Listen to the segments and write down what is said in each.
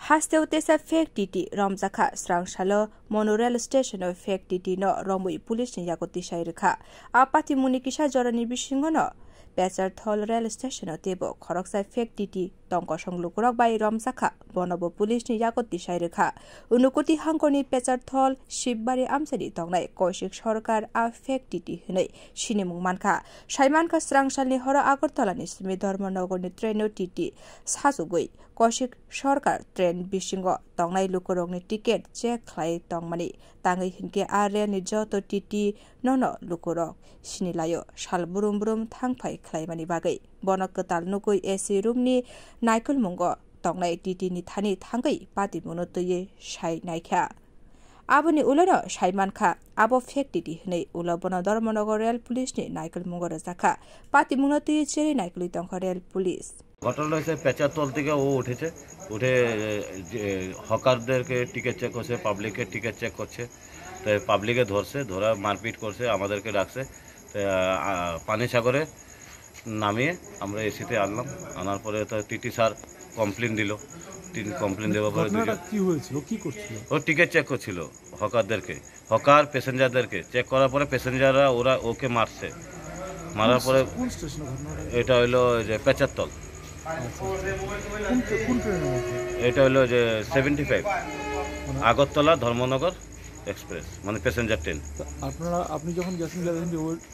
Hasteo tesa fake titi Ramzaka strang shalo monorail station of fake titi no Romui police ni yakoti shairika. Apati munikisha jorani bishingono. Bezer Thol rail station o tebo khoroksa fake titi tongko songlukurok bai Ramzaka bonobo police ni yakoti shairika. Unukuti hangkoni Bezer Thol Shibbari amsari tongnai koshik sorkar a fake titi hinai shinimung manka. Shaimanka strang shalni hora Agartala ni simi Dharmanagar ni train titi sasugui. Koshik Sorkar train bishingo tongnai lukurok ni ticket check khlai tongmani tangai hinke are ni joto titi nono lukurok sinilayo shal burum burum thangphai khlaimani bagai bonok katal nukui AC room ni naikul mungo tongnai titi ni thani thangai pati monotoye shai naikha aboni ulano shaimankha abo fake titi nei ulabona Dharmanagar rail police ni naikul mungo rajaka pati monotoye cheri naikuli tongkha rail police ঘটনা হয়েছে পেচারতল থেকে ও উঠেছে উঠে হকারদেরকে ticket check করছে পাবলিকের ticket check করছে তো পাবলিকে ধরছে ধরা মারপিট করছে আমাদেরকে ডাকছে পানি সাগরে নামিয়ে আমরা এসিতে আনলাম আনার পরে তো টিটি স্যার কমপ্লেন দিল কমপ্লেন দেওয়ার পরে কি হয়েছিল কি করছিল ও টিকিট চেক করছিল হকারদেরকে হকার প্যাসেঞ্জারদেরকে চেক করার পরে প্যাসেঞ্জাররা ওকে মারছে মারার পরে কোন স্টেশনে ঘটনাটা এটা হলো যে পেচারতল এটা হলো যে 75 আগরতলা ধর্মনগর এক্সপ্রেস মানে প্যাসেঞ্জার ট্রেন আপনি যখন গেছেন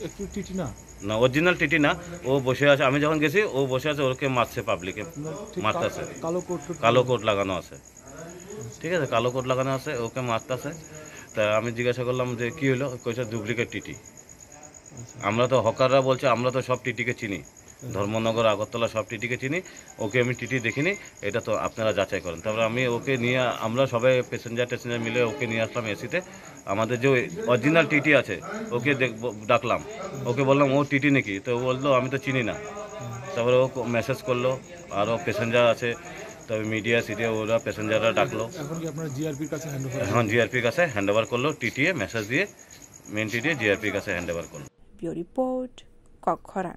একটু টিটি না না অরিজিনাল টিটি না ও বসে আছে আমি যখন গেছি ও বসে আছে ওকে মারছে পাবলিকে মারতেছে কালো কোট লাগানো আছে ঠিক আছে কালো কোট লাগানো আছে ওকে মারতেছে তা আমি জিজ্ঞাসা করলাম যে কি হলো কইছে ডুপ্লিকেট টিটি আমরা তো হকাররা বলছে আমরা তো সব টিটিকে চিনি ধর্মনগর আগরতলা সব টিটিকে চিনি ওকে আমি টিটি দেখিনি এটা তো আপনারা যাচাই করেন তারপরে আমি ওকে নিয়ে আমরা সবাই প্যাসেঞ্জার মিলে ওকে নিয়ে আসলাম এসিতে আমাদের যে অরিজিনাল টিটি আছে ওকে ডাকলাম ওকে বললাম ও টিটি নাকি তো ও বললো আমি তো চিনি না তারপরে ও মেসেজ করলো আরও প্যাসেঞ্জার আছে তবে মিডিয়া সিটিয়া ওরা প্যাসেঞ্জাররা ডাকলো এখন জিআরপির কাছে হ্যান্ড ওভার করলো টিটিএ মেসেজ দিয়ে মেন টিটিএ জিআরপির কাছে হ্যান্ড ওভার করলো রিপোর্ট কক্ষরা।